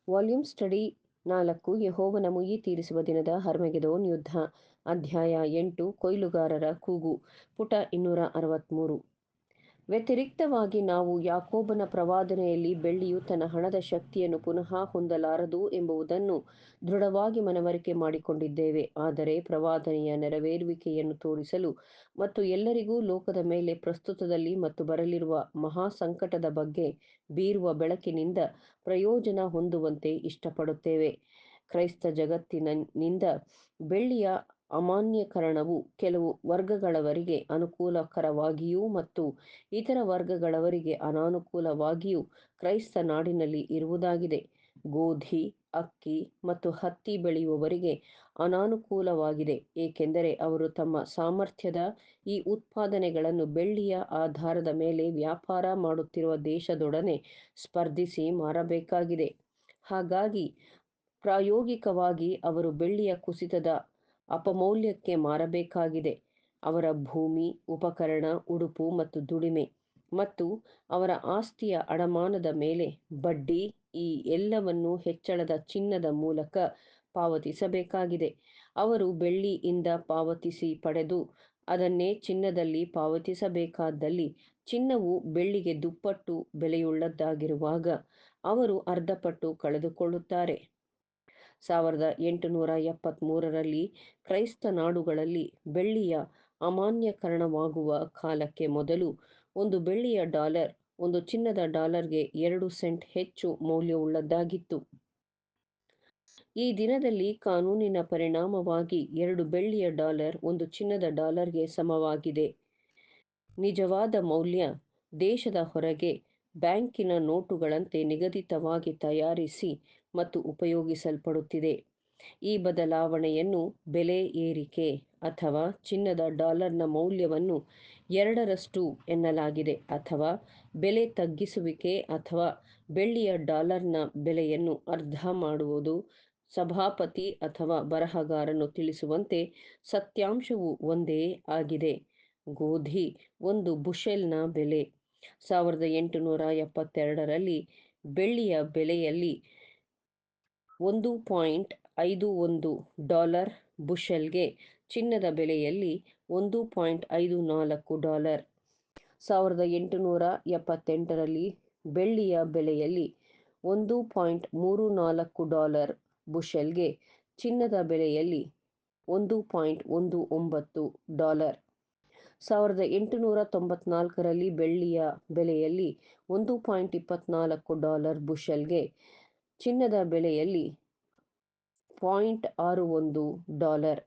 Volume study 4 ಯೆಹೋವನ ಮುಯ್ಯಿ ತೀರಿಸುವ ದಿನದ ಹರ್ಮೆಗೆದೋನ್ ಯುದ್ಧ. ಅಧ್ಯಾಯ 8 ಕೊಯ್ಲುಗಾರರ ಕೂಗು. ಪುಟ 263. ವ್ಯತಿರಿಕ್ತವಾಗಿ ನಾವು ಯಾಕೋಬನ ಪ್ರವಾದನೆಯಲ್ಲಿ ಬೆಳ್ಳಿಯು ತನ್ನ ಹಣದ ಶಕ್ತಿಯನ್ನು ಪುನಃ ಹೊಂದಲಾರದು ಎಂಬುದನ್ನು ದೃಢವಾಗಿ ಮನವರಿಕೆ ಮಾಡಿಕೊಂಡಿದ್ದೇವೆ. ಆದರೆ ಪ್ರವಾದನೆಯ ನೆರವೇರುವಿಕೆಯನ್ನು ತೋರಿಸಲು ಮತ್ತು ಎಲ್ಲರಿಗೂ ಲೋಕದ ಮೇಲೆ ಪ್ರಸ್ತುತದಲ್ಲಿ ಮತ್ತು ಬರಲಿರುವ ಮಹಾ ಸಂಕಟದ ಬಗ್ಗೆ ಬೀರುವ ಬೆಳಕಿನಿಂದ ಪ್ರಯೋಜನ ಹೊಂದುವಂತೆ ಇಷ್ಟಪಡುತ್ತೇವೆ. ಕ್ರೈಸ್ತ ಜಗತ್ತಿನಿಂದ ಬೆಳ್ಳಿಯ ಅಮಾನ್ಯೀಕರಣವು ಕೆಲವು ವರ್ಗಗಳವರಿಗೆ ಅನುಕೂಲಕರವಾಗಿಯೂ ಮತ್ತು ಇತರ ವರ್ಗಗಳವರಿಗೆ ಅನಾನುಕೂಲವಾಗಿಯೂ ಕ್ರೈಸ್ತ ನಾಡಿನಲ್ಲಿ ಇರುವುದಾಗಿದೆ. ಗೋಧಿ, ಅಕ್ಕಿ ಮತ್ತು ಹತ್ತಿ ಬೆಳೆಯುವವರಿಗೆ ಅನಾನುಕೂಲವಾಗಿದೆ, ಏಕೆಂದರೆ ಅವರು ತಮ್ಮ ಸಾಮರ್ಥ್ಯದ ಈ ಉತ್ಪಾದನೆಗಳನ್ನು ಬೆಳ್ಳಿಯ ಆಧಾರದ ಮೇಲೆ ವ್ಯಾಪಾರ ಮಾಡುತ್ತಿರುವ ದೇಶದೊಡನೆ ಸ್ಪರ್ಧಿಸಿ ಮಾರಬೇಕಾಗಿದೆ. ಹಾಗಾಗಿ ಪ್ರಾಯೋಗಿಕವಾಗಿ ಅವರು ಬೆಳ್ಳಿಯ ಕುಸಿತದ ಅಪಮೌಲ್ಯಕ್ಕೆ ಮಾರಬೇಕಾಗಿದೆ. ಅವರ ಭೂಮಿ, ಉಪಕರಣ, ಉಡುಪು ಮತ್ತು ದುಡಿಮೆ ಮತ್ತು ಅವರ ಆಸ್ತಿಯ ಅಡಮಾನದ ಮೇಲೆ ಬಡ್ಡಿ, ಈ ಎಲ್ಲವನ್ನೂ ಹೆಚ್ಚಳದ ಚಿನ್ನದ ಮೂಲಕ ಪಾವತಿಸಬೇಕಾಗಿದೆ. ಅವರು ಬೆಳ್ಳಿಯಿಂದ ಪಾವತಿಸಿ ಪಡೆದು ಅದನ್ನೇ ಚಿನ್ನದಲ್ಲಿ ಪಾವತಿಸಬೇಕಾದಲ್ಲಿ, ಚಿನ್ನವು ಬೆಳ್ಳಿಗೆ ದುಪ್ಪಟ್ಟು ಬೆಲೆಯುಳ್ಳದ್ದಾಗಿರುವಾಗ ಅವರು ಅರ್ಧಪಟ್ಟು ಕಳೆದುಕೊಳ್ಳುತ್ತಾರೆ. 1873ರಲ್ಲಿ ಕ್ರೈಸ್ತ ನಾಡುಗಳಲ್ಲಿ ಬೆಳ್ಳಿಯ ಅಮಾನ್ಯೀಕರಣವಾಗುವ ಕಾಲಕ್ಕೆ ಮೊದಲು ಒಂದು ಬೆಳ್ಳಿಯ ಡಾಲರ್ ಒಂದು ಚಿನ್ನದ ಡಾಲರ್ಗೆ 2 ಸೆಂಟ್ ಹೆಚ್ಚು ಮೌಲ್ಯವುಳ್ಳದ್ದಾಗಿತ್ತು. ಈ ದಿನದಲ್ಲಿ ಕಾನೂನಿನ ಪರಿಣಾಮವಾಗಿ 2 ಬೆಳ್ಳಿಯ ಡಾಲರ್ ಒಂದು ಚಿನ್ನದ ಡಾಲರ್ಗೆ ಸಮವಾಗಿದೆ. ನಿಜವಾದ ಮೌಲ್ಯ ದೇಶದ ಹೊರಗೆ ಬ್ಯಾಂಕಿನ ನೋಟುಗಳಂತೆ ನಿಗದಿತವಾಗಿ ತಯಾರಿಸಿ ಮತ್ತು ಉಪಯೋಗಿಸಲ್ಪಡುತ್ತಿದೆ. ಈ ಬದಲಾವಣೆಯನ್ನು ಬೆಲೆ ಏರಿಕೆ ಅಥವಾ ಚಿನ್ನದ ಡಾಲರ್ನ ಮೌಲ್ಯವನ್ನು 2ರಷ್ಟು ಎನ್ನಲಾಗಿದೆ, ಅಥವಾ ಬೆಲೆ ತಗ್ಗಿಸುವಿಕೆ ಅಥವಾ ಬೆಳ್ಳಿಯ ಡಾಲರ್ನ ಬೆಲೆಯನ್ನು ಅರ್ಧ ಮಾಡುವುದು. ಸಭಾಪತಿ ಅಥವಾ ಬರಹಗಾರನು ತಿಳಿಸುವಂತೆ ಸತ್ಯಾಂಶವು ಒಂದೇ ಆಗಿದೆ. ಗೋಧಿ ಒಂದು ಬುಶೆಲ್ನ ಬೆಲೆ 1872ರಲ್ಲಿ ಬೆಳ್ಳಿಯ ಬೆಲೆಯಲ್ಲಿ $1.51 ಬುಶೆಲ್ಗೆ, ಚಿನ್ನದ ಬೆಲೆಯಲ್ಲಿ $1.54. 1878ರಲ್ಲಿ ಬೆಳ್ಳಿಯ ಬೆಲೆಯಲ್ಲಿ $1.34 ಬುಶೆಲ್ಗೆ, ಚಿನ್ನದ ಬೆಲೆಯಲ್ಲಿ $1.19. 1894ರಲ್ಲಿ ಬೆಳ್ಳಿಯ ಬೆಲೆಯಲ್ಲಿ $1.24 ಬುಶೆಲ್ಗೆ, ಚಿನ್ನದ ಬೆಲೆಯಲ್ಲಿ $0.61.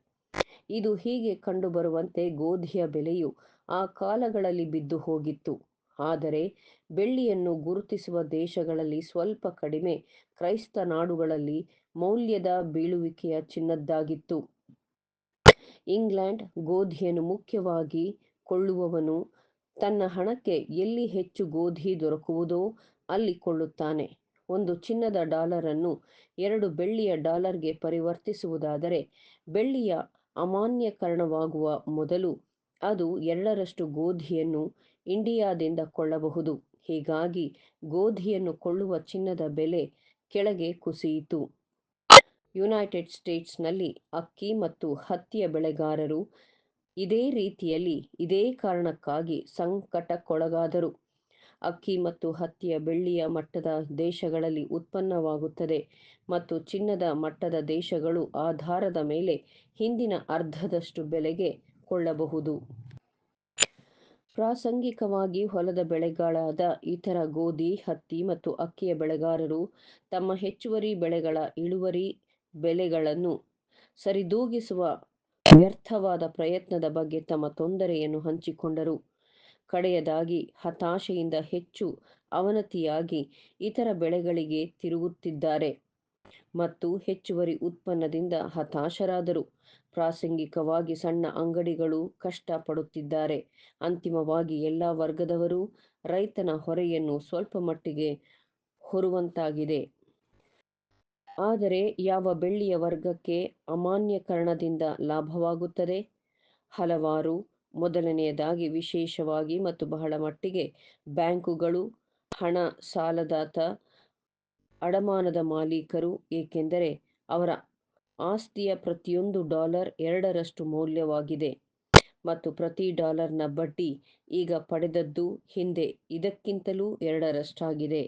ಇದು ಹೀಗೆ ಕಂಡುಬರುವಂತೆ ಗೋಧಿಯ ಬೆಲೆಯು ಆ ಕಾಲಗಳಲ್ಲಿ ಬಿದ್ದು ಹೋಗಿತ್ತು. ಆದರೆ ಬೆಳ್ಳಿಯನ್ನು ಗುರುತಿಸುವ ದೇಶಗಳಲ್ಲಿ ಸ್ವಲ್ಪ ಕಡಿಮೆ, ಕ್ರೈಸ್ತ ನಾಡುಗಳಲ್ಲಿ ಮೌಲ್ಯದ ಬೀಳುವಿಕೆಯ ಚಿನ್ನದ್ದಾಗಿತ್ತು. ಇಂಗ್ಲೆಂಡ್ ಗೋಧಿಯನ್ನು ಮುಖ್ಯವಾಗಿ ಕೊಳ್ಳುವವನು ತನ್ನ ಹಣಕ್ಕೆ ಎಲ್ಲಿ ಹೆಚ್ಚು ಗೋಧಿ ದೊರಕುವುದೋ ಅಲ್ಲಿ ಕೊಳ್ಳುತ್ತಾನೆ. ಒಂದು ಚಿನ್ನದ ಡಾಲರನ್ನು 2 ಬೆಳ್ಳಿಯ ಡಾಲರ್ಗೆ ಪರಿವರ್ತಿಸುವುದಾದರೆ, ಬೆಳ್ಳಿಯ ಅಮಾನ್ಯೀಕರಣವಾಗುವ ಮೊದಲು ಅದು 2ರಷ್ಟು ಗೋಧಿಯನ್ನು ಇಂಡಿಯಾದಿಂದ ಕೊಳ್ಳಬಹುದು. ಹೀಗಾಗಿ ಗೋಧಿಯನ್ನು ಕೊಳ್ಳುವ ಚಿನ್ನದ ಬೆಲೆ ಕೆಳಗೆ ಕುಸಿಯಿತು. ಯುನೈಟೆಡ್ ಸ್ಟೇಟ್ಸ್ನಲ್ಲಿ ಅಕ್ಕಿ ಮತ್ತು ಹತ್ತಿಯ ಬೆಳೆಗಾರರು ಇದೇ ರೀತಿಯಲ್ಲಿ ಇದೇ ಕಾರಣಕ್ಕಾಗಿ ಸಂಕಟಕ್ಕೊಳಗಾದರು. ಅಕ್ಕಿ ಮತ್ತು ಹತ್ತಿಯ ಬೆಳ್ಳಿಯ ಮಟ್ಟದ ದೇಶಗಳಲ್ಲಿ ಉತ್ಪನ್ನವಾಗುತ್ತದೆ ಮತ್ತು ಚಿನ್ನದ ಮಟ್ಟದ ದೇಶಗಳು ಆಧಾರದ ಮೇಲೆ ಹಿಂದಿನ ಅರ್ಧದಷ್ಟು ಬೆಲೆಗೆ ಕೊಳ್ಳಬಹುದು. ಪ್ರಾಸಂಗಿಕವಾಗಿ ಹೊಲದ ಬೆಳೆಗಳಾದ ಇತರ ಗೋಧಿ, ಹತ್ತಿ ಮತ್ತು ಅಕ್ಕಿಯ ಬೆಳೆಗಾರರು ತಮ್ಮ ಹೆಚ್ಚುವರಿ ಬೆಳೆಗಳ ಇಳುವರಿ ಬೆಲೆಗಳನ್ನು ಸರಿದೂಗಿಸುವ ವ್ಯರ್ಥವಾದ ಪ್ರಯತ್ನದ ಬಗ್ಗೆ ತಮ್ಮ ತೊಂದರೆಯನ್ನು ಹಂಚಿಕೊಂಡರು. ಕಡೆಯದಾಗಿ ಹತಾಶೆಯಿಂದ ಹೆಚ್ಚು ಅವನತಿಯಾಗಿ ಇತರ ಬೆಳೆಗಳಿಗೆ ತಿರುಗುತ್ತಿದ್ದಾರೆ ಮತ್ತು ಹೆಚ್ಚುವರಿ ಉತ್ಪನ್ನದಿಂದ ಹತಾಶರಾದರು. ಪ್ರಾಸಂಗಿಕವಾಗಿ ಸಣ್ಣ ಅಂಗಡಿಗಳು ಕಷ್ಟ ಪಡುತ್ತಿದ್ದಾರೆ. ಅಂತಿಮವಾಗಿ ಎಲ್ಲ ವರ್ಗದವರೂ ರೈತನ ಹೊರೆಯನ್ನು ಸ್ವಲ್ಪಮಟ್ಟಿಗೆ ಹೊರುವಂತಾಗಿದೆ. ಆದರೆ ಯಾವ ಬೆಳ್ಳಿಯ ವರ್ಗಕ್ಕೆ ಅಮಾನ್ಯೀಕರಣದಿಂದ ಲಾಭವಾಗುತ್ತದೆ? ಹಲವಾರು. ಮೊದಲನೆಯದಾಗಿ, ವಿಶೇಷವಾಗಿ ಮತ್ತು ಬಹಳ ಮಟ್ಟಿಗೆ ಬ್ಯಾಂಕುಗಳು, ಹಣ ಸಾಲದಾತ ಅಡಮಾನದ ಮಾಲೀಕರು, ಏಕೆಂದರೆ ಅವರ ಆಸ್ತಿಯ ಪ್ರತಿಯೊಂದು ಡಾಲರ್ 2ರಷ್ಟು ಮೌಲ್ಯವಾಗಿದೆ ಮತ್ತು ಪ್ರತಿ ಡಾಲರ್ನ ಬಡ್ಡಿ ಈಗ ಪಡೆದದ್ದು ಹಿಂದೆ ಇದಕ್ಕಿಂತಲೂ 2ರಷ್ಟಾಗಿದೆ.